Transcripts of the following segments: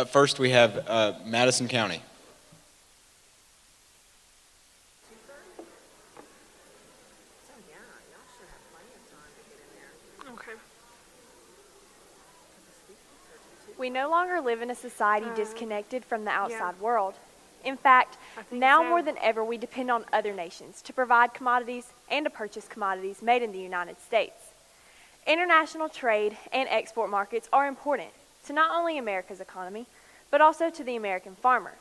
Up first, we have Madison County. We no longer live in a society disconnected from the outside world. In fact, now more than ever, we depend on other nations to provide commodities and to purchase commodities made in the United States. International trade and export markets are important to not only America's economy, but also to the American farmer.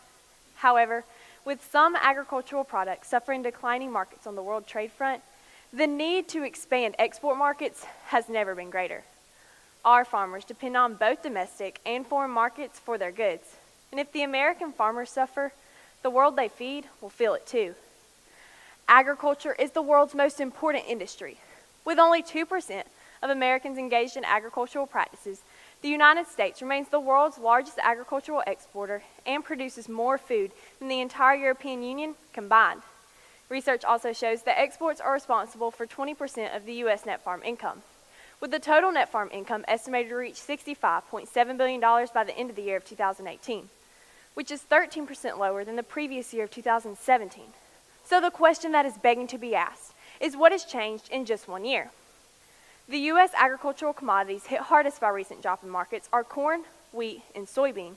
However, with some agricultural products suffering declining markets on the world trade front, the need to expand export markets has never been greater. Our farmers depend on both domestic and foreign markets for their goods. And if the American farmers suffer, the world they feed will feel it too. Agriculture is the world's most important industry. With only 2% of Americans engaged in agricultural practices, the United States remains the world's largest agricultural exporter and produces more food than the entire European Union combined. Research also shows that exports are responsible for 20% of the U.S. net farm income, with the total net farm income estimated to reach $65.7 billion by the end of the year of 2018, which is 13% lower than the previous year of 2017. So the question that is begging to be asked is, what has changed in just 1 year? The U.S. agricultural commodities hit hardest by recent drop in markets are corn, wheat, and soybean.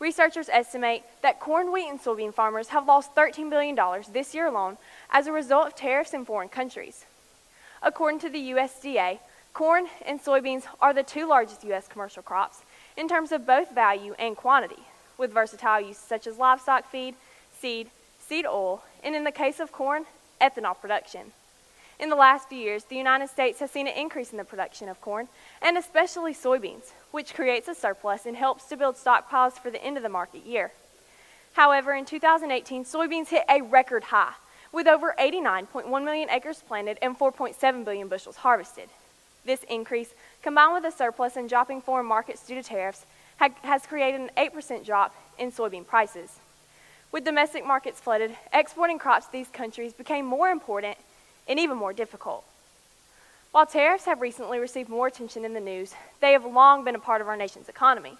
Researchers estimate that corn, wheat, and soybean farmers have lost $13 billion this year alone as a result of tariffs in foreign countries. According to the USDA, corn and soybeans are the two largest U.S. commercial crops in terms of both value and quantity, with versatile uses such as livestock feed, seed oil, and in the case of corn, ethanol production. In the last few years, the United States has seen an increase in the production of corn, and especially soybeans, which creates a surplus and helps to build stockpiles for the end of the market year. However, in 2018, soybeans hit a record high, with over 89.1 million acres planted and 4.7 billion bushels harvested. This increase, combined with a surplus in dropping foreign markets due to tariffs, has created an 8% drop in soybean prices. With domestic markets flooded, exporting crops to these countries became more important and even more difficult. While tariffs have recently received more attention in the news, they have long been a part of our nation's economy.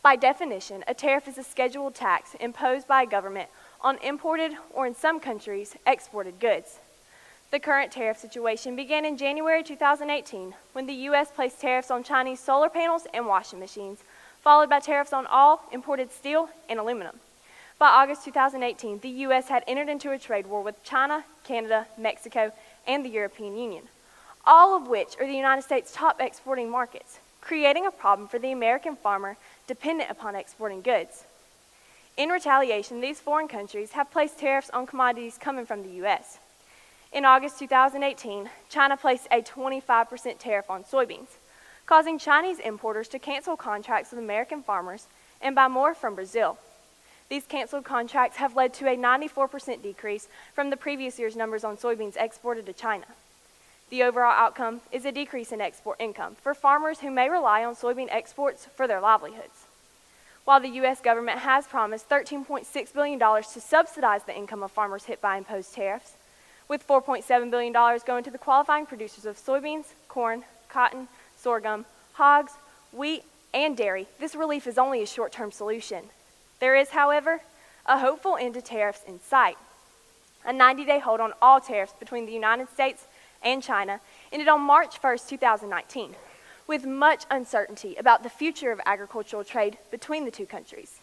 By definition, a tariff is a scheduled tax imposed by a government on imported, or in some countries, exported goods. The current tariff situation began in January 2018 when the U.S. placed tariffs on Chinese solar panels and washing machines, followed by tariffs on all imported steel and aluminum. By August 2018, the U.S. had entered into a trade war with China, Canada, Mexico, and the European Union, all of which are the United States' top exporting markets, creating a problem for the American farmer dependent upon exporting goods. In retaliation, these foreign countries have placed tariffs on commodities coming from the U.S. In August 2018, China placed a 25% tariff on soybeans, causing Chinese importers to cancel contracts with American farmers and buy more from Brazil. These canceled contracts have led to a 94% decrease from the previous year's numbers on soybeans exported to China. The overall outcome is a decrease in export income for farmers who may rely on soybean exports for their livelihoods. While the U.S. government has promised $13.6 billion to subsidize the income of farmers hit by imposed tariffs, with $4.7 billion going to the qualifying producers of soybeans, corn, cotton, sorghum, hogs, wheat, and dairy, this relief is only a short-term solution. There is, however, a hopeful end to tariffs in sight. A 90-day hold on all tariffs between the United States and China ended on March 1st, 2019, with much uncertainty about the future of agricultural trade between the two countries.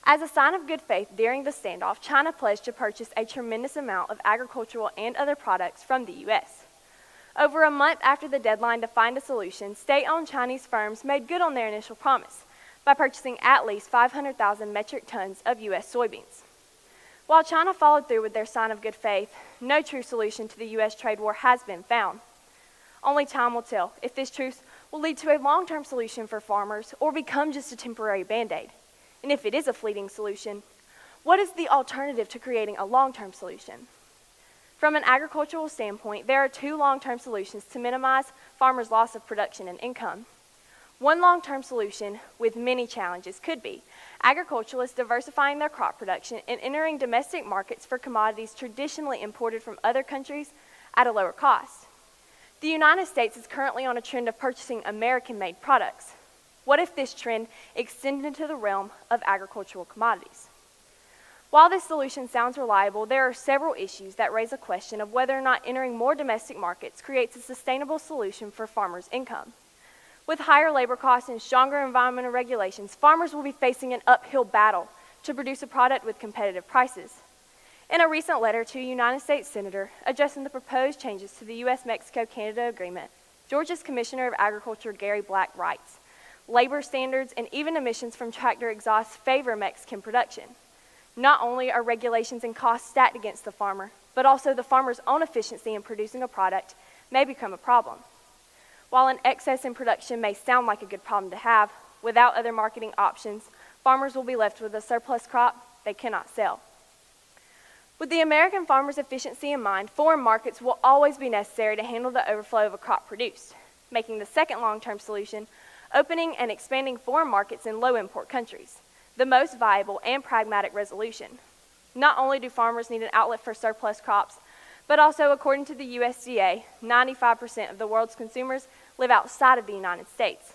As a sign of good faith during the standoff, China pledged to purchase a tremendous amount of agricultural and other products from the U.S. Over a month after the deadline to find a solution, state-owned Chinese firms made good on their initial promise by purchasing at least 500,000 metric tons of U.S. soybeans. While China followed through with their sign of good faith, no true solution to the U.S. trade war has been found. Only time will tell if this truce will lead to a long-term solution for farmers or become just a temporary band-aid. And if it is a fleeting solution, what is the alternative to creating a long-term solution? From an agricultural standpoint, there are two long-term solutions to minimize farmers' loss of production and income. One long-term solution with many challenges could be agriculturalists diversifying their crop production and entering domestic markets for commodities traditionally imported from other countries at a lower cost. The United States is currently on a trend of purchasing American-made products. What if this trend extended into the realm of agricultural commodities? While this solution sounds reliable, there are several issues that raise a question of whether or not entering more domestic markets creates a sustainable solution for farmers' income. With higher labor costs and stronger environmental regulations, farmers will be facing an uphill battle to produce a product with competitive prices. In a recent letter to a United States Senator addressing the proposed changes to the U.S.-Mexico-Canada Agreement, Georgia's Commissioner of Agriculture, Gary Black, writes, "Labor standards and even emissions from tractor exhaust favor Mexican production. Not only are regulations and costs stacked against the farmer, but also the farmer's own efficiency in producing a product may become a problem. While an excess in production may sound like a good problem to have, without other marketing options, farmers will be left with a surplus crop they cannot sell." With the American farmer's efficiency in mind, foreign markets will always be necessary to handle the overflow of a crop produced, making the second long-term solution opening and expanding foreign markets in low-import countries the most viable and pragmatic resolution. Not only do farmers need an outlet for surplus crops, but also, according to the USDA, 95% of the world's consumers live outside of the United States.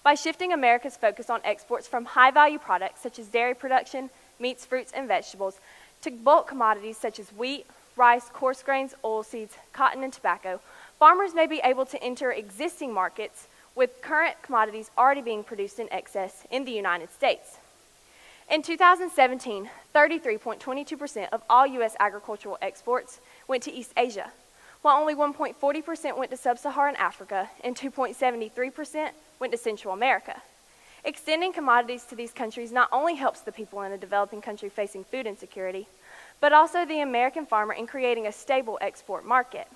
By shifting America's focus on exports from high-value products such as dairy production, meats, fruits, and vegetables, to bulk commodities such as wheat, rice, coarse grains, oilseeds, cotton, and tobacco, farmers may be able to enter existing markets with current commodities already being produced in excess in the United States. In 2017, 33.22% of all U.S. agricultural exports went to East Asia, while only 1.40% went to Sub-Saharan Africa and 2.73% went to Central America. Extending commodities to these countries not only helps the people in a developing country facing food insecurity, but also the American farmer in creating a stable export market.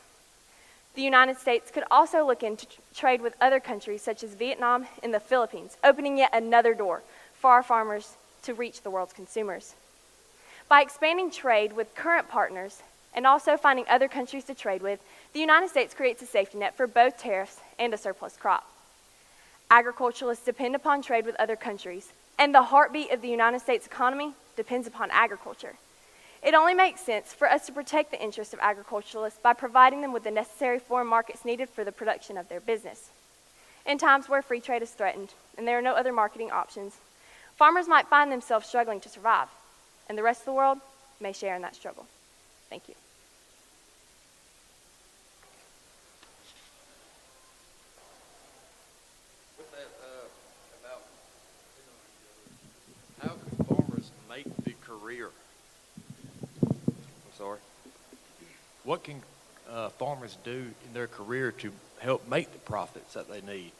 The United States could also look into trade with other countries such as Vietnam and the Philippines, opening yet another door for our farmers to reach the world's consumers. By expanding trade with current partners and also finding other countries to trade with, the United States creates a safety net for both tariffs and a surplus crop. Agriculturalists depend upon trade with other countries, and the heartbeat of the United States economy depends upon agriculture. It only makes sense for us to protect the interests of agriculturalists by providing them with the necessary foreign markets needed for the production of their business. In times where free trade is threatened and there are no other marketing options, farmers might find themselves struggling to survive, and the rest of the world may share in that struggle. Thank you. With that, about how can farmers make the career? I'm sorry. What can farmers do in their career to help make the profits that they need?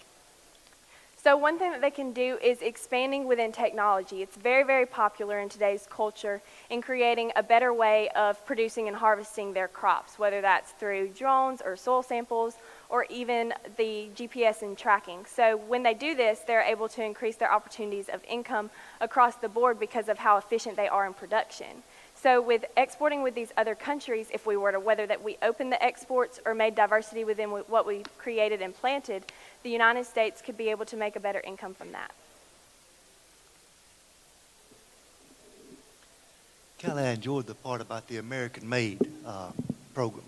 So one thing that they can do is expanding within technology. It's very, very popular in today's culture in creating a better way of producing and harvesting their crops, whether that's through drones or soil samples or even the GPS and tracking. So when they do this, they're able to increase their opportunities of income across the board because of how efficient they are in production. So with exporting with these other countries, if we were to, whether that we open the exports or made diversity within what we created and planted, the United States could be able to make a better income from that. Kylie, I enjoyed the part about the American Made program.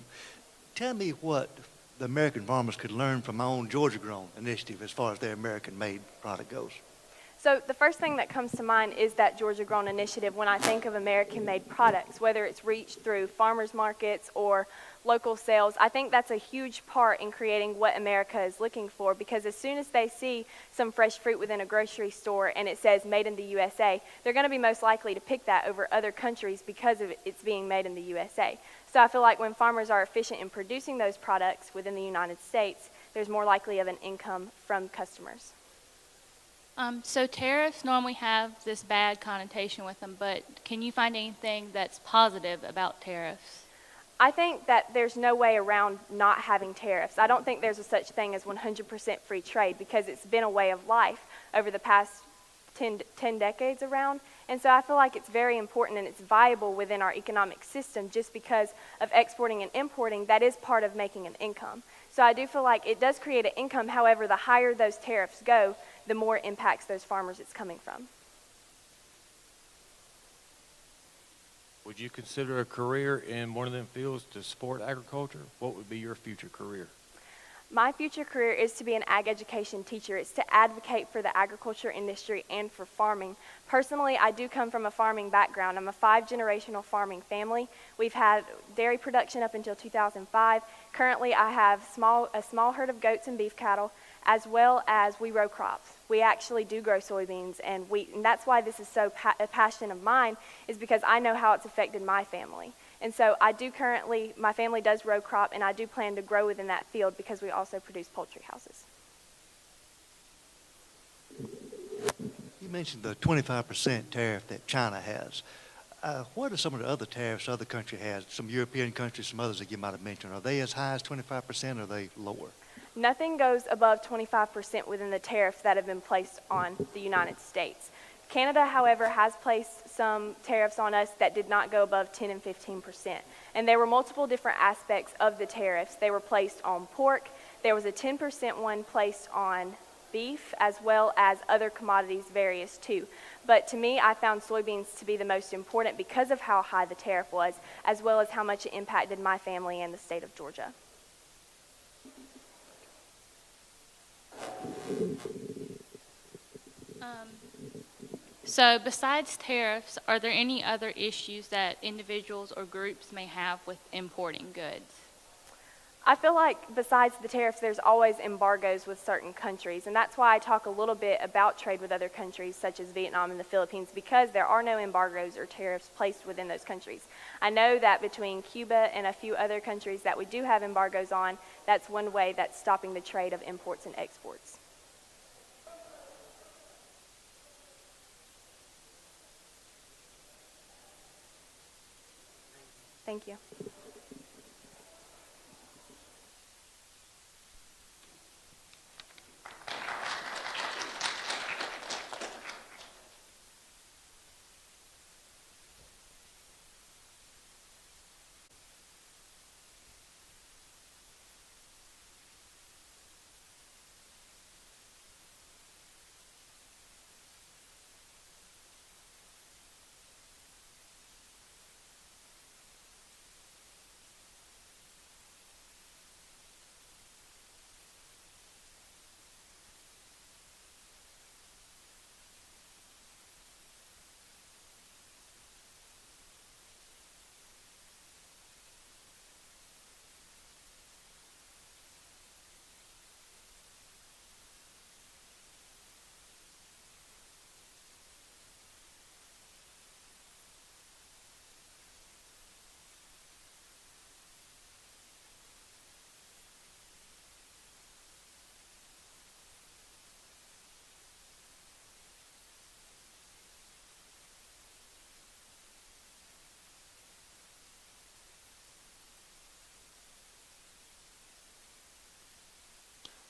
Tell me what the American farmers could learn from my own Georgia Grown initiative as far as their American Made product goes. So the first thing that comes to mind is that Georgia Grown initiative when I think of American-made products, whether it's reached through farmers markets or local sales. I think that's a huge part in creating what America is looking for, because as soon as they see some fresh fruit within a grocery store and it says made in the USA, they're going to be most likely to pick that over other countries because of it's being made in the USA. So I feel like when farmers are efficient in producing those products within the United States, there's more likely of an income from customers. So tariffs normally have this bad connotation with them, but can you find anything that's positive about tariffs? I think that there's no way around not having tariffs. I don't think there's a such thing as 100% free trade, because it's been a way of life over the past 10 decades around. And so I feel like it's very important and it's viable within our economic system just because of exporting and importing. That is part of making an income. So I do feel like it does create an income. However, the higher those tariffs go, the more impacts those farmers it's coming from. Would you consider a career in one of them fields to support agriculture? What would be your future career? My future career is to be an ag education teacher. It's to advocate for the agriculture industry and for farming. Personally, I do come from a farming background. I'm a 5-generational farming family. We've had dairy production up until 2005. Currently, I have a small herd of goats and beef cattle, as well as we row crops. We actually do grow soybeans and wheat, and that's why this is so a passion of mine, is because I know how it's affected my family. And so my family does row crop, and I do plan to grow within that field because we also produce poultry houses. You mentioned the 25% tariff that China has. What are some of the other tariffs other countries has? Some European countries, some others that you might have mentioned. Are they as high as 25% or are they lower? Nothing goes above 25% within the tariffs that have been placed on the United States. Canada, however, has placed some tariffs on us that did not go above 10 and 15%. And there were multiple different aspects of the tariffs. They were placed on pork. There was a 10% one placed on beef, as well as other commodities, various too. But to me, I found soybeans to be the most important because of how high the tariff was, as well as how much it impacted my family and the state of Georgia. So besides tariffs, are there any other issues that individuals or groups may have with importing goods? I feel like besides the tariffs, there's always embargoes with certain countries, and that's why I talk a little bit about trade with other countries such as Vietnam and the Philippines, because there are no embargoes or tariffs placed within those countries. I know that between Cuba and a few other countries that we do have embargoes on, that's one way that's stopping the trade of imports and exports. Thank you.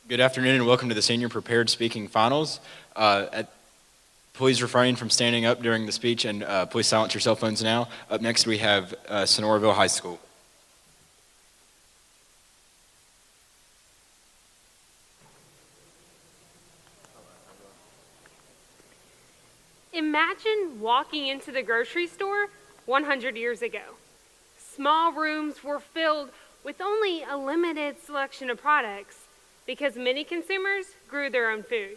Good afternoon and welcome to the Senior Prepared Speaking Finals. Please refrain from standing up during the speech and please silence your cell phones now. Up next we have Sonoraville High School. Imagine walking into the grocery store 100 years ago. Small rooms were filled with only a limited selection of products because many consumers grew their own food.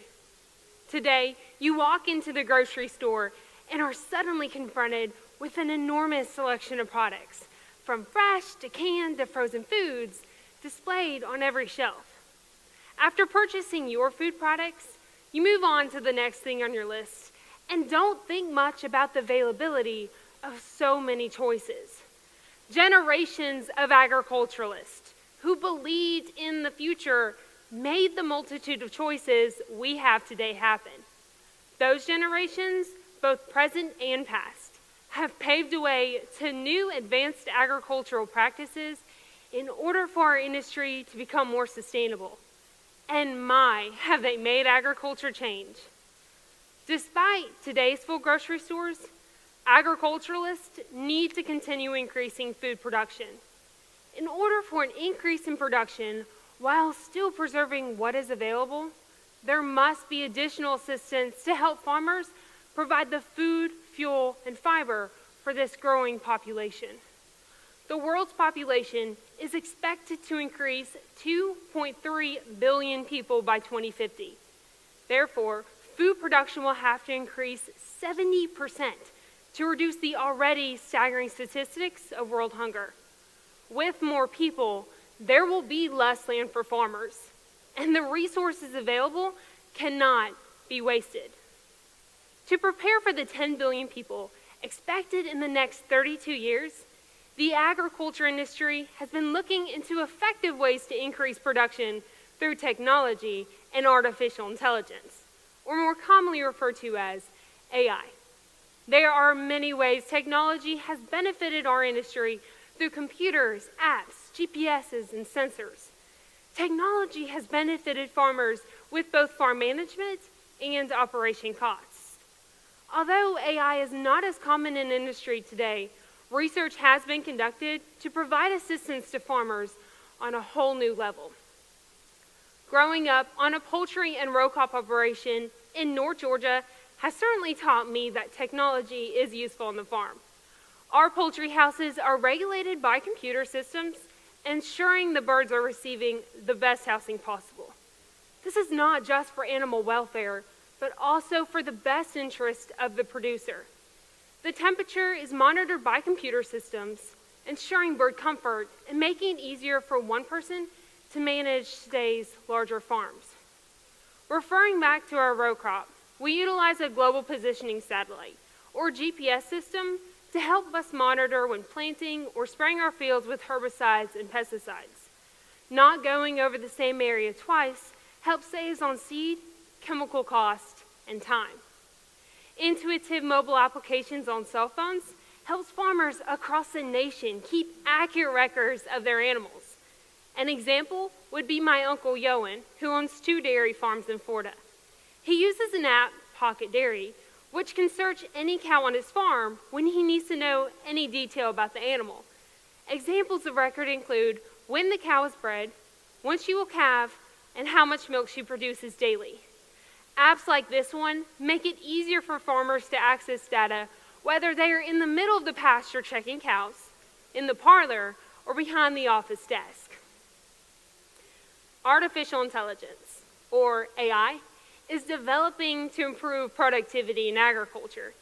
Today, you walk into the grocery store and are suddenly confronted with an enormous selection of products, from fresh to canned to frozen foods, displayed on every shelf. After purchasing your food products, you move on to the next thing on your list and don't think much about the availability of so many choices. Generations of agriculturalists who believed in the future made the multitude of choices we have today happen. Those generations, both present and past, have paved the way to new advanced agricultural practices in order for our industry to become more sustainable. And my, have they made agriculture change. Despite today's full grocery stores, agriculturalists need to continue increasing food production. In order for an increase in production, while still preserving what is available, there must be additional assistance to help farmers provide the food, fuel, and fiber for this growing population. The world's population is expected to increase 2.3 billion people by 2050. Therefore, food production will have to increase 70% to reduce the already staggering statistics of world hunger. With more people, there will be less land for farmers, and the resources available cannot be wasted. To prepare for the 10 billion people expected in the next 32 years, the agriculture industry has been looking into effective ways to increase production through technology and artificial intelligence, or more commonly referred to as AI. There are many ways technology has benefited our industry through computers, apps, GPSs, and sensors. Technology has benefited farmers with both farm management and operation costs. Although AI is not as common in industry today, research has been conducted to provide assistance to farmers on a whole new level. Growing up on a poultry and row crop operation in North Georgia has certainly taught me that technology is useful on the farm. Our poultry houses are regulated by computer systems, ensuring the birds are receiving the best housing possible. This is not just for animal welfare, but also for the best interest of the producer. The temperature is monitored by computer systems, ensuring bird comfort and making it easier for one person to manage today's larger farms. Referring back to our row crop, we utilize a global positioning satellite, or GPS system, to help us monitor when planting or spraying our fields with herbicides and pesticides. Not going over the same area twice helps save on seed, chemical cost, and time. Intuitive mobile applications on cell phones helps farmers across the nation keep accurate records of their animals. An example would be my Uncle Yoan, who owns 2 dairy farms in Florida. He uses an app, Pocket Dairy, which can search any cow on his farm when he needs to know any detail about the animal. Examples of record include when the cow is bred, when she will calve, and how much milk she produces daily. Apps like this one make it easier for farmers to access data, whether they are in the middle of the pasture checking cows, in the parlor, or behind the office desk. Artificial intelligence, or AI, is developing to improve productivity in agriculture.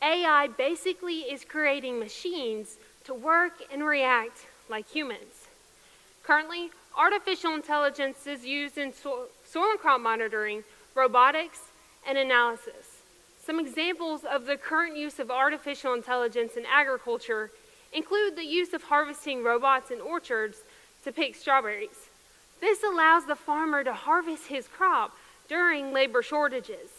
AI basically is creating machines to work and react like humans. Currently, artificial intelligence is used in soil and crop monitoring, robotics, and analysis. Some examples of the current use of artificial intelligence in agriculture include the use of harvesting robots in orchards to pick strawberries. This allows the farmer to harvest his crop during labor shortages.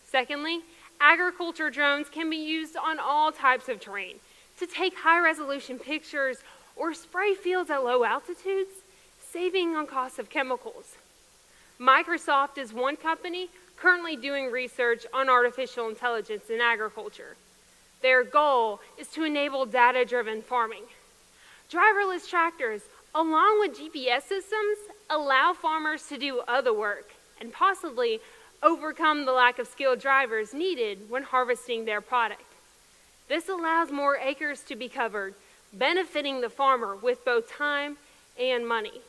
Secondly, agriculture drones can be used on all types of terrain to take high-resolution pictures or spray fields at low altitudes, saving on costs of chemicals. Microsoft is one company currently doing research on artificial intelligence in agriculture. Their goal is to enable data-driven farming. Driverless tractors, along with GPS systems, allow farmers to do other work and possibly overcome the lack of skilled drivers needed when harvesting their product. This allows more acres to be covered, benefiting the farmer with both time and money.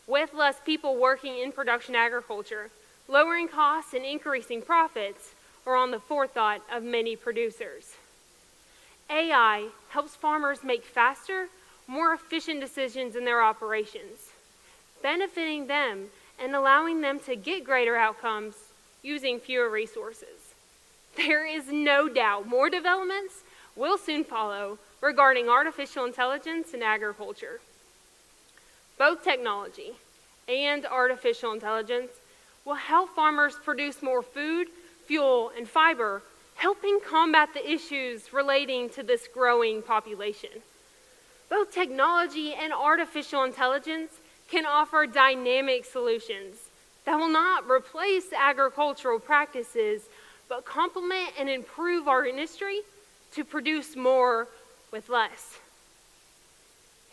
With less people working in production agriculture, lowering costs and increasing profits are on the forethought of many producers. AI helps farmers make faster, more efficient decisions in their operations, benefiting them and allowing them to get greater outcomes using fewer resources. There is no doubt more developments will soon follow regarding artificial intelligence in agriculture. Both technology and artificial intelligence will help farmers produce more food, fuel, and fiber, helping combat the issues relating to this growing population. Both technology and artificial intelligence can offer dynamic solutions that will not replace agricultural practices, but complement and improve our industry to produce more with less.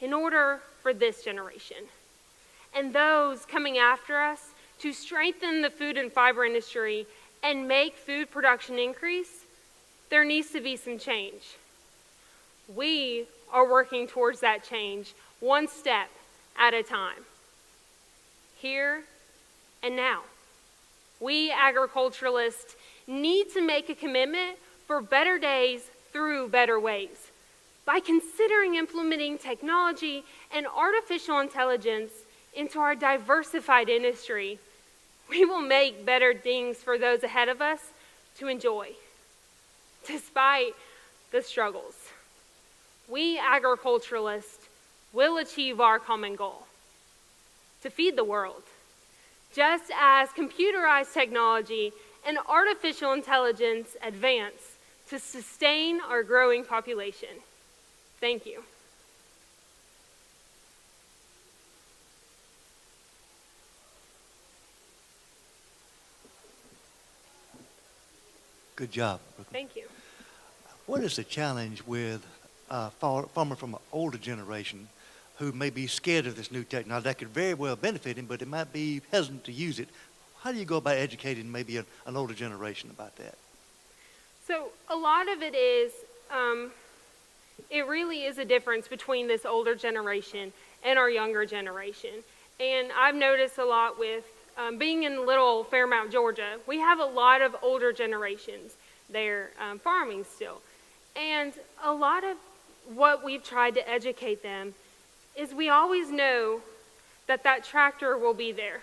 In order for this generation and those coming after us to strengthen the food and fiber industry and make food production increase, there needs to be some change. We are working towards that change one step at a time. Here and now. We agriculturalists need to make a commitment for better days through better ways. By considering implementing technology and artificial intelligence into our diversified industry, we will make better things for those ahead of us to enjoy, despite the struggles. We agriculturalists will achieve our common goal, to feed the world, just as computerized technology and artificial intelligence advance to sustain our growing population. Thank you. Good job, Brooklyn. Thank you. What is the challenge with a farmer from an older generation who may be scared of this new technology that could very well benefit him, but it might be hesitant to use it? How do you go about educating maybe an older generation about that? So a lot of it is, it really is a difference between this older generation and our younger generation. And I've noticed a lot with being in little Fairmount, Georgia, we have a lot of older generations there farming still. And a lot of what we've tried to educate them is we always know that that tractor will be there,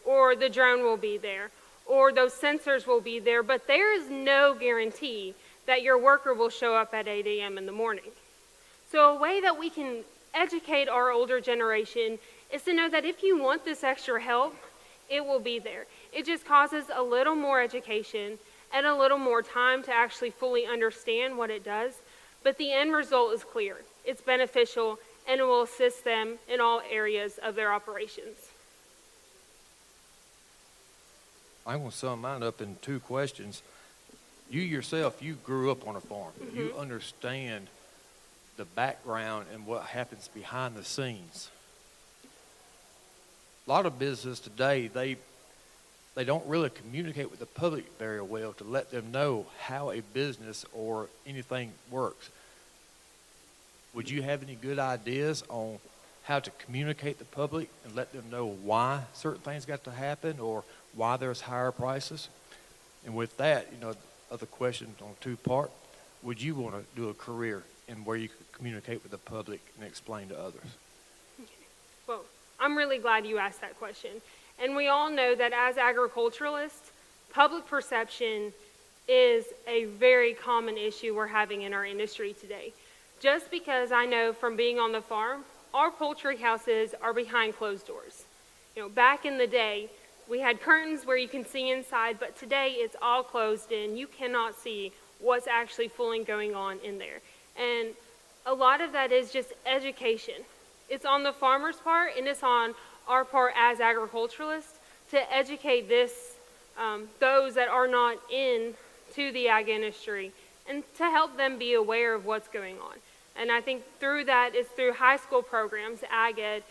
or the drone will be there, or those sensors will be there, but there is no guarantee that your worker will show up at 8 a.m. in the morning. So a way that we can educate our older generation is to know that if you want this extra help, it will be there. It just causes a little more education and a little more time to actually fully understand what it does, but the end result is clear. It's beneficial, and it will assist them in all areas of their operations. I'm going to sum mine up in 2 questions. You yourself, you grew up on a farm. Mm-hmm. You understand the background and what happens behind the scenes. A lot of businesses today, they don't really communicate with the public very well to let them know how a business or anything works. Would you have any good ideas on how to communicate the public and let them know why certain things got to happen or why there's higher prices? And with that, other question on 2-part, would you want to do a career in where you could communicate with the public and explain to others? Well, I'm really glad you asked that question. And we all know that as agriculturalists, public perception is a very common issue we're having in our industry today. Just because I know from being on the farm, our poultry houses are behind closed doors. Back in the day, we had curtains where you can see inside, but today it's all closed in. You cannot see what's actually fully going on in there. And a lot of that is just education. It's on the farmer's part, and it's on our part as agriculturalists to educate those that are not into the ag industry and to help them be aware of what's going on. And I think through that is through high school programs, ag ed,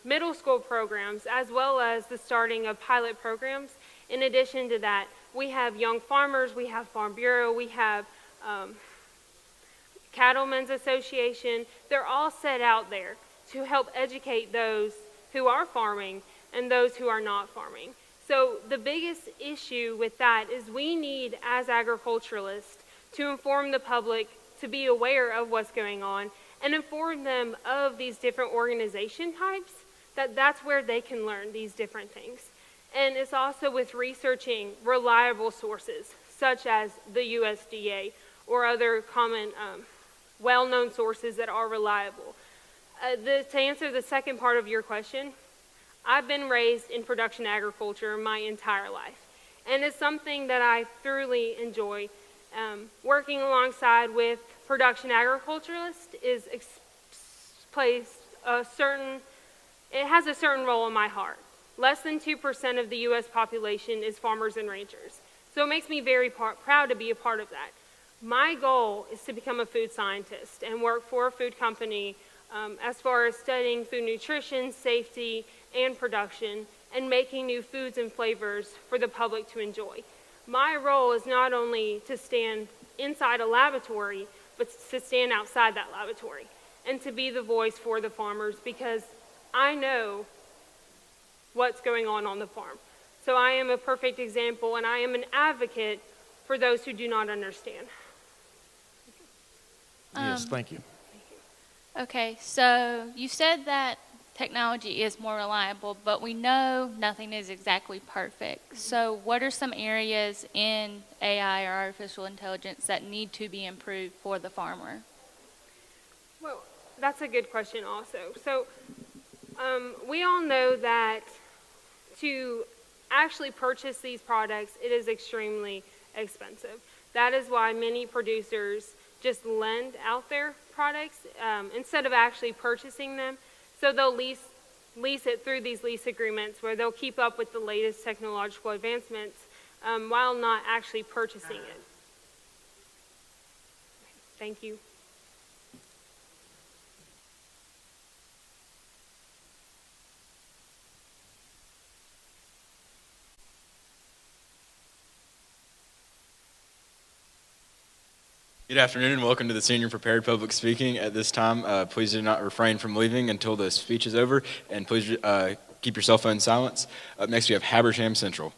middle school programs, as well as the starting of pilot programs. In addition to that, we have young farmers, we have Farm Bureau, we have Cattlemen's Association. They're all set out there to help educate those who are farming and those who are not farming. So the biggest issue with that is we need, as agriculturalists, to inform the public, to be aware of what's going on, and inform them of these different organization types, that's where they can learn these different things. And it's also with researching reliable sources, such as the USDA or other common, well-known sources that are reliable. To answer the second part of your question, I've been raised in production agriculture my entire life, and it's something that I thoroughly enjoy. Working alongside with production agriculturalists it has a certain role in my heart. Less than 2% of the U.S. population is farmers and ranchers, so it makes me very proud to be a part of that. My goal is to become a food scientist and work for a food company as far as studying food nutrition, safety, and production, and making new foods and flavors for the public to enjoy. My role is not only to stand inside a laboratory, but to stand outside that laboratory and to be the voice for the farmers, because I know what's going on the farm. So I am a perfect example, and I am an advocate for those who do not understand. Yes, thank you. Okay, so you said that technology is more reliable, but we know nothing is exactly perfect. So what are some areas in AI or artificial intelligence that need to be improved for the farmer? Well, that's a good question also. So we all know that to actually purchase these products, it is extremely expensive. That is why many producers just lend out their products instead of actually purchasing them. So they'll lease it through these lease agreements where they'll keep up with the latest technological advancements while not actually purchasing it. Thank you. Good afternoon and welcome to the Senior Prepared Public Speaking. At this time, please do not refrain from leaving until the speech is over, and please keep your cell phone silent. Up next, we have Habersham Central.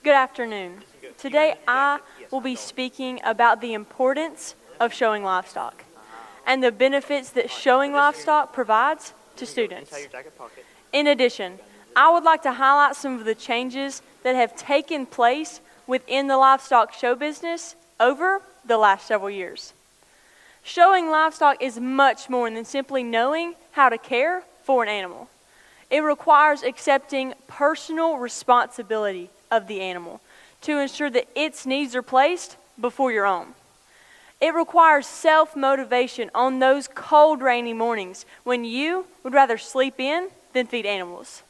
Good afternoon. Today I will be speaking about the importance of showing livestock and the benefits that showing livestock provides to students. In addition, I would like to highlight some of the changes that have taken place within the livestock show business over the last several years. Showing livestock is much more than simply knowing how to care for an animal. It requires accepting personal responsibility of the animal to ensure that its needs are placed before your own. It requires self-motivation on those cold, rainy mornings when you would rather sleep in than feed animals.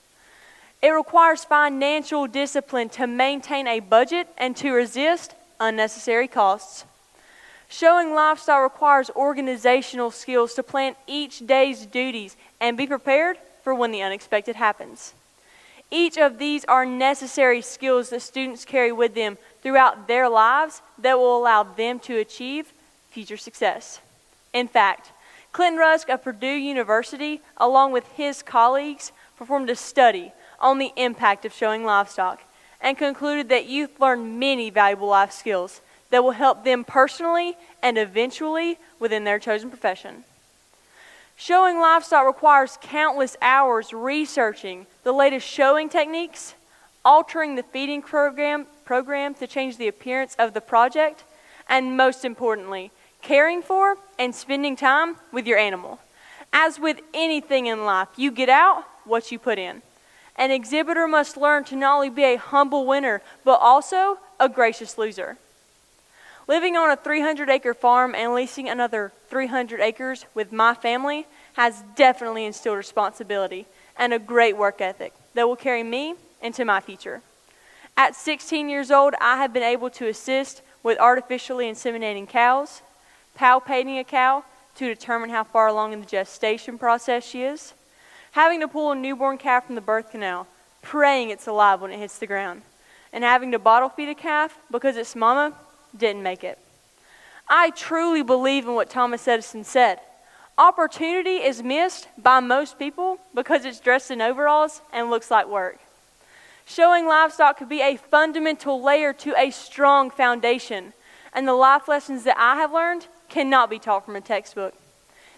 It requires financial discipline to maintain a budget and to resist unnecessary costs. Showing livestock requires organizational skills to plan each day's duties and be prepared for when the unexpected happens. Each of these are necessary skills that students carry with them throughout their lives that will allow them to achieve future success. In fact, Clinton Rusk of Purdue University, along with his colleagues, performed a study on the impact of showing livestock and concluded that youth learn many valuable life skills that will help them personally and eventually within their chosen profession. Showing livestock requires countless hours researching the latest showing techniques, altering the feeding program to change the appearance of the project, and most importantly, caring for and spending time with your animal. As with anything in life, you get out what you put in. An exhibitor must learn to not only be a humble winner, but also a gracious loser. Living on a 300-acre farm and leasing another 300 acres with my family has definitely instilled responsibility and a great work ethic that will carry me into my future. At 16 years old, I have been able to assist with artificially inseminating cows, palpating a cow to determine how far along in the gestation process she is, having to pull a newborn calf from the birth canal, praying it's alive when it hits the ground, and having to bottle feed a calf because its mama didn't make it. I truly believe in what Thomas Edison said. Opportunity is missed by most people because it's dressed in overalls and looks like work. Showing livestock could be a fundamental layer to a strong foundation, and the life lessons that I have learned cannot be taught from a textbook.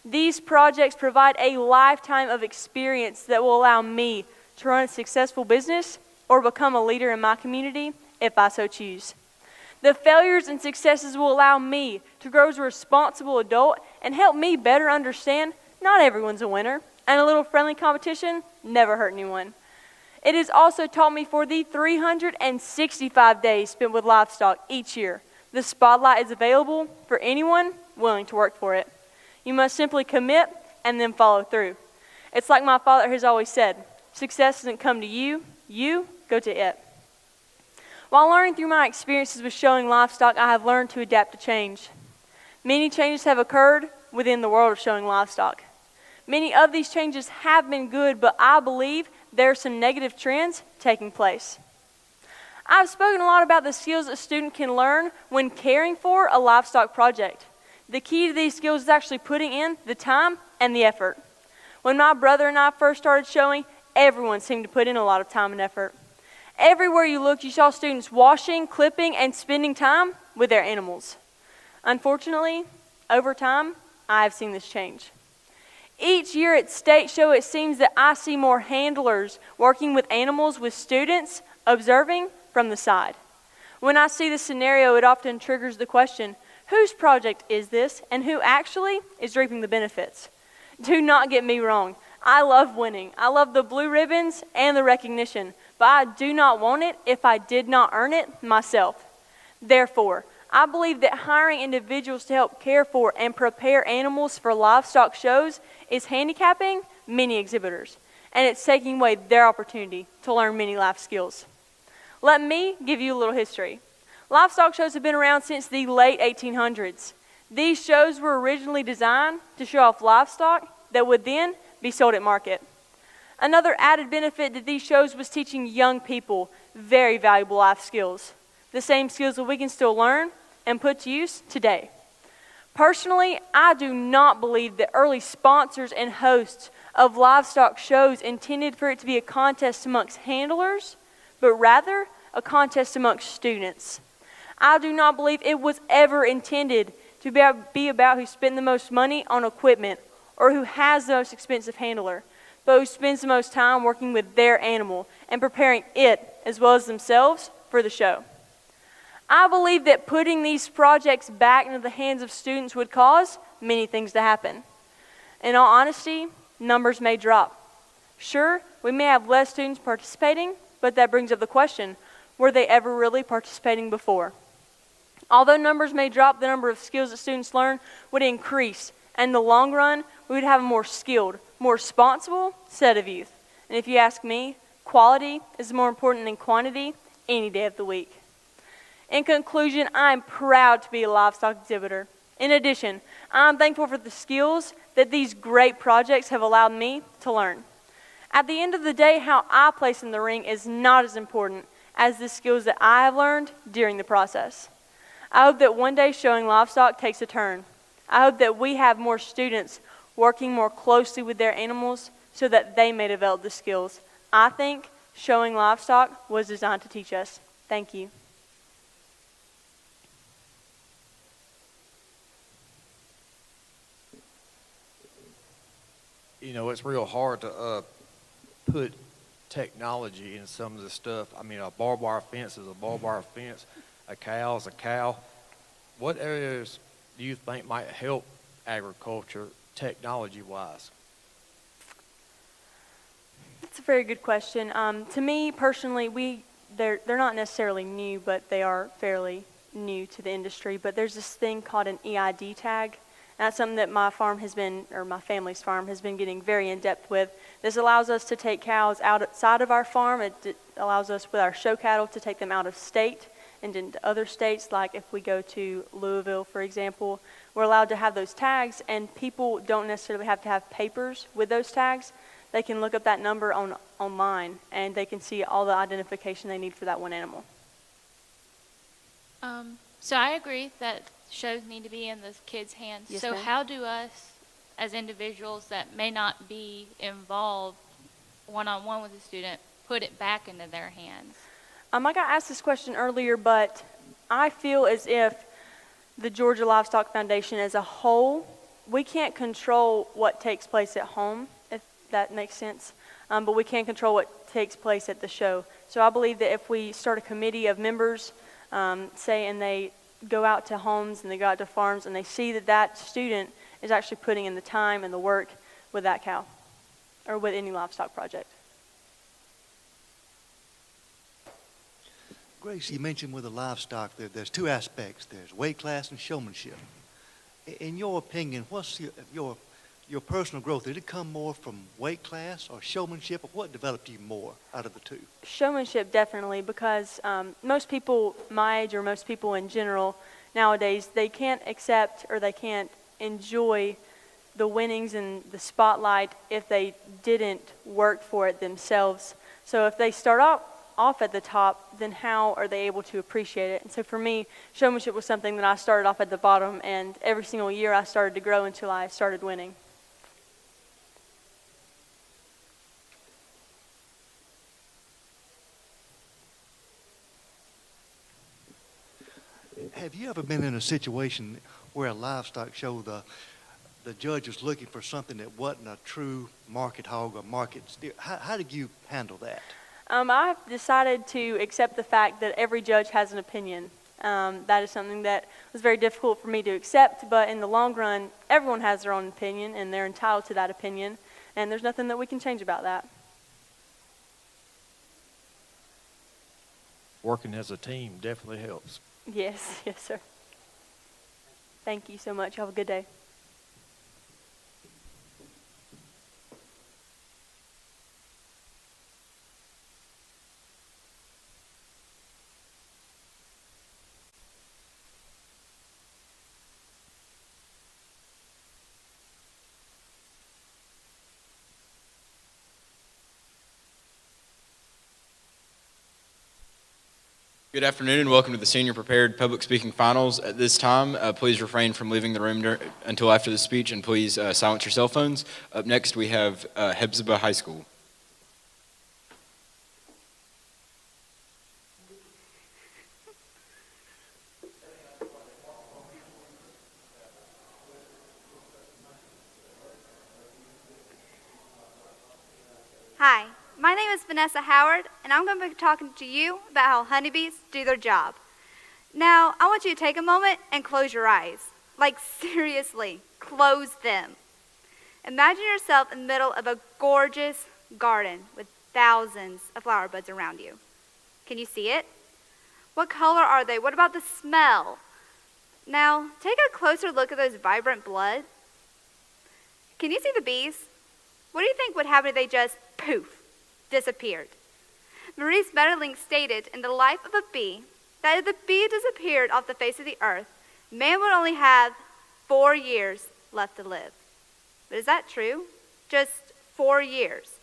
These projects provide a lifetime of experience that will allow me to run a successful business or become a leader in my community if I so choose. The failures and successes will allow me to grow as a responsible adult and help me better understand not everyone's a winner, and a little friendly competition never hurt anyone. It has also taught me for the 365 days spent with livestock each year, the spotlight is available for anyone willing to work for it. You must simply commit and then follow through. It's like my father has always said, success doesn't come to you, you go to it. While learning through my experiences with showing livestock, I have learned to adapt to change. Many changes have occurred within the world of showing livestock. Many of these changes have been good, but I believe there are some negative trends taking place. I've spoken a lot about the skills a student can learn when caring for a livestock project. The key to these skills is actually putting in the time and the effort. When my brother and I first started showing, everyone seemed to put in a lot of time and effort. Everywhere you looked, you saw students washing, clipping, and spending time with their animals. Unfortunately, over time, I've seen this change. Each year at State Show, it seems that I see more handlers working with animals with students, observing from the side. When I see this scenario, it often triggers the question, whose project is this, and who actually is reaping the benefits? Do not get me wrong. I love winning. I love the blue ribbons and the recognition, but I do not want it if I did not earn it myself. Therefore, I believe that hiring individuals to help care for and prepare animals for livestock shows is handicapping many exhibitors, and it's taking away their opportunity to learn many life skills. Let me give you a little history. Livestock shows have been around since the late 1800s. These shows were originally designed to show off livestock that would then be sold at market. Another added benefit to these shows was teaching young people very valuable life skills, the same skills that we can still learn and put to use today. Personally, I do not believe that early sponsors and hosts of livestock shows intended for it to be a contest amongst handlers, but rather a contest amongst students. I do not believe it was ever intended to be about who spent the most money on equipment or who has the most expensive handler, but who spends the most time working with their animal and preparing it as well as themselves for the show. I believe that putting these projects back into the hands of students would cause many things to happen. In all honesty, numbers may drop. Sure, we may have less students participating, but that brings up the question, were they ever really participating before? Although numbers may drop, the number of skills that students learn would increase. And in the long run, we would have a more skilled, more responsible set of youth. And if you ask me, quality is more important than quantity any day of the week. In conclusion, I am proud to be a livestock exhibitor. In addition, I am thankful for the skills that these great projects have allowed me to learn. At the end of the day, how I place in the ring is not as important as the skills that I have learned during the process. I hope that one day showing livestock takes a turn. I hope that we have more students working more closely with their animals so that they may develop the skills I think showing livestock was designed to teach us. Thank you. You know, it's real hard to put technology in some of this stuff. I mean, a barbed wire fence is a barbed wire fence. A cow is a cow. What areas do you think might help agriculture technology-wise? That's a very good question. To me, personally, they're not necessarily new, but they are fairly new to the industry. But there's this thing called an EID tag. And that's something that my family's farm has been getting very in-depth with. This allows us to take cows outside of our farm. It allows us with our show cattle to take them out of state and into other states, like if we go to Louisville, for example, we're allowed to have those tags, and people don't necessarily have to have papers with those tags. They can look up that number online, and they can see all the identification they need for that one animal. So I agree that shows need to be in the kids' hands. Yes, so ma'am. how do us, as individuals that may not be involved one-on-one with the student, put it back into their hands? I got asked this question earlier, but I feel as if the Georgia Livestock Foundation as a whole, we can't control what takes place at home, if that makes sense, but we can control what takes place at the show. So I believe that if we start a committee of members, and they go out to homes and they go out to farms and they see that that student is actually putting in the time and the work with that cow or with any livestock project. Grace, you mentioned with the livestock there's two aspects. There's weight class and showmanship. In your opinion, what's your personal growth? Did it come more from weight class or showmanship, or what developed you more out of the two? Showmanship, definitely, because most people my age or most people in general nowadays, they can't accept or they can't enjoy the winnings and the spotlight if they didn't work for it themselves. So if they start off at the top, then how are they able to appreciate it? And so for me, showmanship was something that I started off at the bottom, and every single year I started to grow until I started winning. Have you ever been in a situation where a livestock show, the judge was looking for something that wasn't a true market hog or market steer? How did you handle that? I've decided to accept the fact that every judge has an opinion. That is something that was very difficult for me to accept, but in the long run, everyone has their own opinion, and they're entitled to that opinion, and there's nothing that we can change about that. Working as a team definitely helps. Yes, yes, sir. Thank you so much. Have a good day. Good afternoon and welcome to the Senior Prepared Public Speaking Finals. At this time, please refrain from leaving the room until after the speech, and please silence your cell phones. Up next, we have Hephzibah High School. Hi, my name is Vanessa Howard, and I'm going to be talking to you about how honeybees do their job. Now, I want you to take a moment and close your eyes. Like, seriously, close them. Imagine yourself in the middle of a gorgeous garden with thousands of flower buds around you. Can you see it? What color are they? What about the smell? Now, take a closer look at those vibrant blood. Can you see the bees? What do you think would happen if they just, poof, disappeared? Maurice Maeterlinck stated in The Life of a Bee that if the bee disappeared off the face of the earth, man would only have 4 years left to live. But is that true? Just 4 years?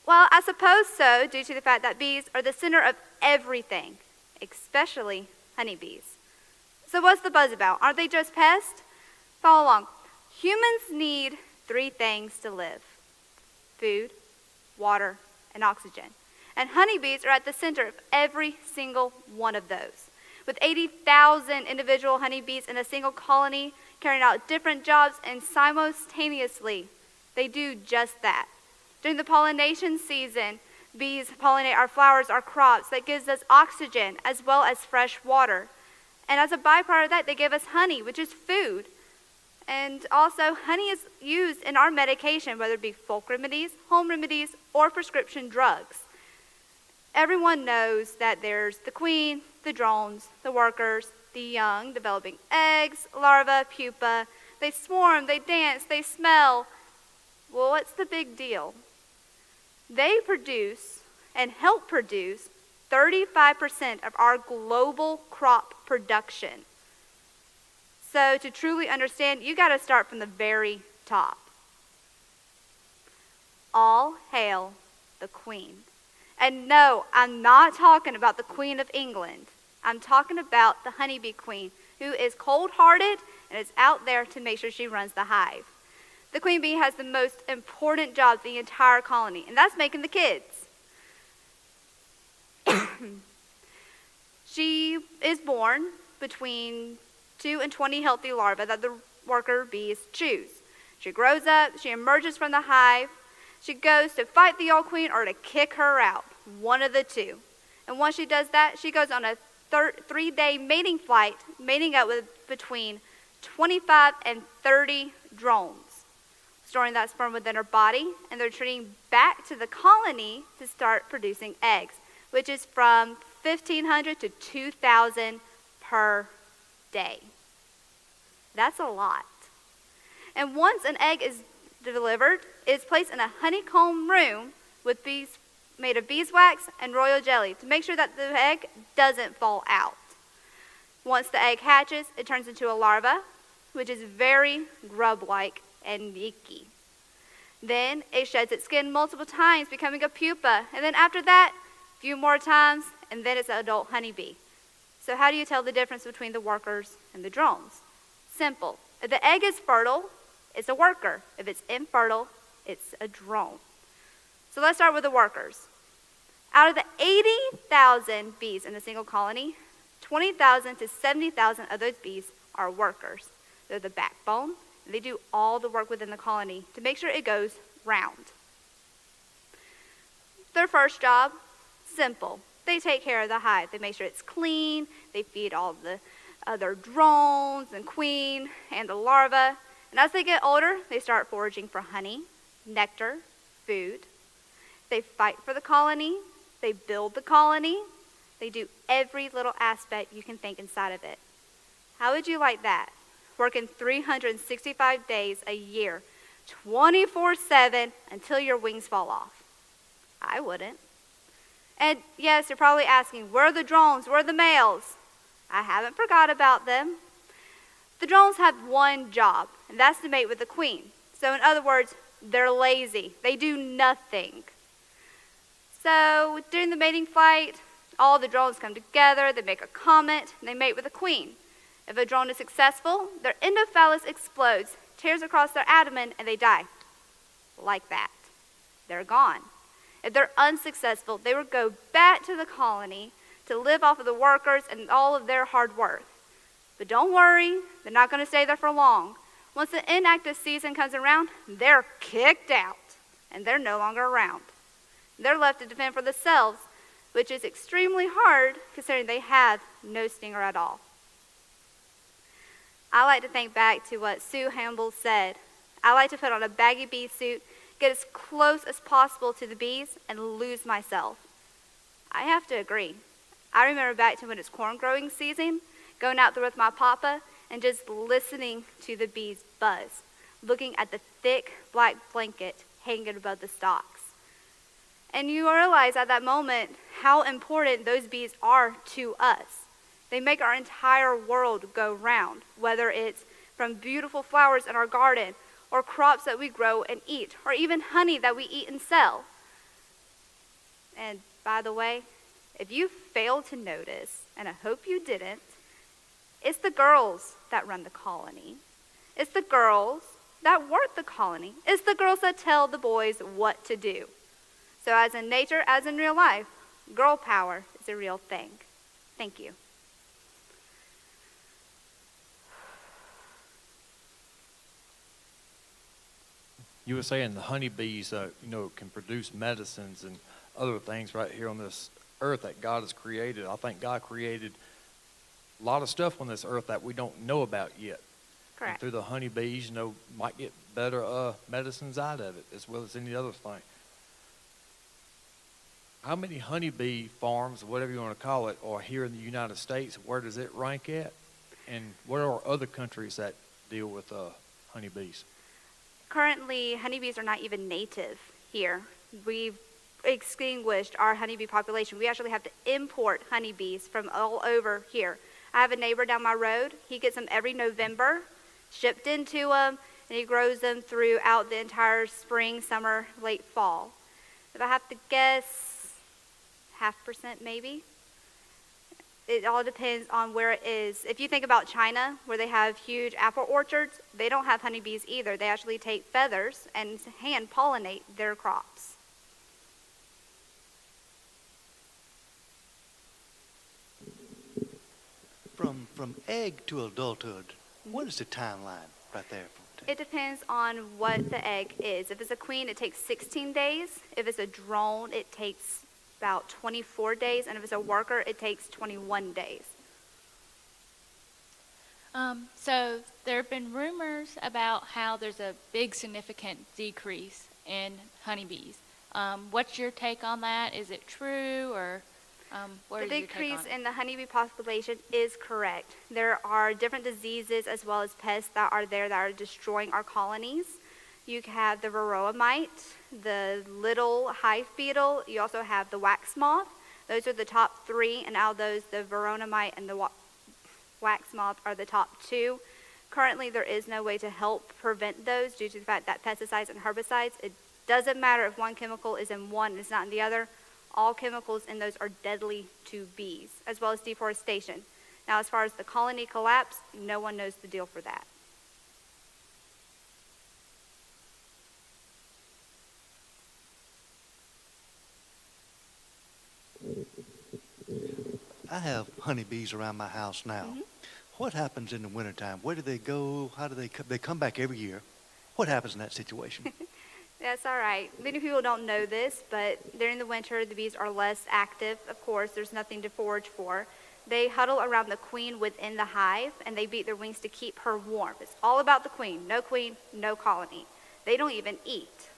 Well, I suppose so, due to the fact that bees are the center of everything, especially honeybees. So what's the buzz about? Aren't they just pests? Follow along. Humans need 3 things to live: food, water, and oxygen. And honeybees are at the center of every single one of those. With 80,000 individual honeybees in a single colony carrying out different jobs, and simultaneously, they do just that. During the pollination season, bees pollinate our flowers, our crops. That gives us oxygen as well as fresh water. And as a byproduct of that, they give us honey, which is food. And also, honey is used in our medication, whether it be folk remedies, home remedies, or prescription drugs. Everyone knows that there's the queen, the drones, the workers, the young, developing eggs, larvae, pupa. They swarm, they dance, they smell. Well, what's the big deal? They produce and help produce 35% of our global crop production. So to truly understand, you got to start from the very top. All hail the queen. And no, I'm not talking about the Queen of England. I'm talking about the honeybee queen, who is cold-hearted and is out there to make sure she runs the hive. The queen bee has the most important job of the entire colony, and that's making the kids. She is born between 2 and 20 healthy larvae that the worker bees choose. She grows up, she emerges from the hive, she goes to fight the old queen or to kick her out, one of the two. And once she does that, she goes on a 3-day mating flight, mating up with between 25 and 30 drones, storing that sperm within her body, and they're returning back to the colony to start producing eggs, which is from 1,500 to 2,000 per day. That's a lot. And once an egg is delivered, it's placed in a honeycomb room with bees made of beeswax and royal jelly to make sure that the egg doesn't fall out. Once the egg hatches, it turns into a larva. which is very grub-like and icky. Then it sheds its skin multiple times, becoming a pupa. And then after that, a few more times, and then it's an adult honeybee. So how do you tell the difference between the workers and the drones? Simple. If the egg is fertile, it's a worker. If it's infertile, it's a drone. So let's start with the workers. Out of the 80,000 bees in a single colony, 20,000 to 70,000 of those bees are workers. They're the backbone. They do all the work within the colony to make sure it goes round. Their first job, simple. They take care of the hive. They make sure it's clean. They feed all the other drones and queen and the larvae. And as they get older, they start foraging for honey, nectar, food. They fight for the colony. They build the colony. They do every little aspect you can think inside of it. How would you like that? Working 365 days a year, 24/7 until your wings fall off. I wouldn't. And yes, you're probably asking, where are the drones? Where are the males? I haven't forgot about them. The drones have one job, and that's to mate with the queen. So in other words, they're lazy. They do nothing. So during the mating flight, all the drones come together, they make a comment, and they mate with the queen. If a drone is successful, their endophallus explodes, tears across their abdomen, and they die. Like that. They're gone. If they're unsuccessful, they would go back to the colony to live off of the workers and all of their hard work. But don't worry, they're not going to stay there for long. Once the inactive season comes around, they're kicked out, and they're no longer around. They're left to defend for themselves, which is extremely hard considering they have no stinger at all. I like to think back to what Sue Hamble said. I like to put on a baggy bee suit, get as close as possible to the bees, and lose myself. I have to agree. I remember back to when it's corn growing season, going out there with my papa and just listening to the bees buzz, looking at the thick black blanket hanging above the stalks. And you realize at that moment how important those bees are to us. They make our entire world go round, whether it's from beautiful flowers in our garden or crops that we grow and eat, or even honey that we eat and sell. And by the way, if you failed to notice, and I hope you didn't, it's the girls that run the colony. It's the girls that work the colony. It's the girls that tell the boys what to do. So as in nature, as in real life, girl power is a real thing. Thank you. You were saying the honeybees, can produce medicines and other things right here on this earth that God has created. I think God created a lot of stuff on this earth that we don't know about yet. Correct. And through the honeybees, might get better medicines out of it, as well as any other thing. How many honeybee farms, whatever you want to call it, are here in the United States? Where does it rank at? And what are other countries that deal with honeybees? Currently, honeybees are not even native here. We've extinguished our honeybee population. We actually have to import honeybees from all over here. I have a neighbor down my road. He gets them every November, shipped into them, and he grows them throughout the entire spring, summer, late fall. If I have to guess, 0.5% maybe. It all depends on where it is. If you think about China, where they have huge apple orchards, they don't have honeybees either. They actually take feathers and hand pollinate their crops. From egg to adulthood, what is the timeline right there? It depends on what the egg is. If it's a queen, it takes 16 days. If it's a drone, it takes about 24 days. And if it's a worker, it takes 21 days. So there have been rumors about how there's a big significant decrease in honeybees. What's your take on that? Is it true, or what is The your take on decrease it? in the honeybee population is correct. There are different diseases as well as pests that are there that are destroying our colonies. You have the varroa mite, the little hive beetle. You also have the wax moth. Those are the top three, and out of those, the varroa mite and the wax moth are the top two. Currently, there is no way to help prevent those due to the fact that pesticides and herbicides, it doesn't matter if one chemical is in one and it's not in the other. All chemicals in those are deadly to bees, as well as deforestation. Now, as far as the colony collapse, no one knows the deal for that. I have honeybees around my house now. Mhm. What happens in the wintertime? Where do they go? How do they come? They come back every year. What happens in that situation? That's all right. Many people don't know this, but during the winter, the bees are less active. Of course, there's nothing to forage for. They huddle around the queen within the hive, and they beat their wings to keep her warm. It's all about the queen. No colony. They don't even eat.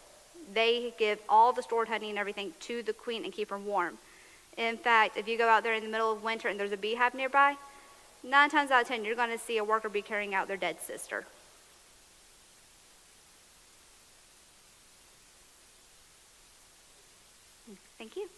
They give all the stored honey and everything to the queen and keep her warm. In fact, if you go out there in the middle of winter and there's a beehive nearby, 9 times out of 10, you're going to see a worker bee carrying out their dead sister. Thank you.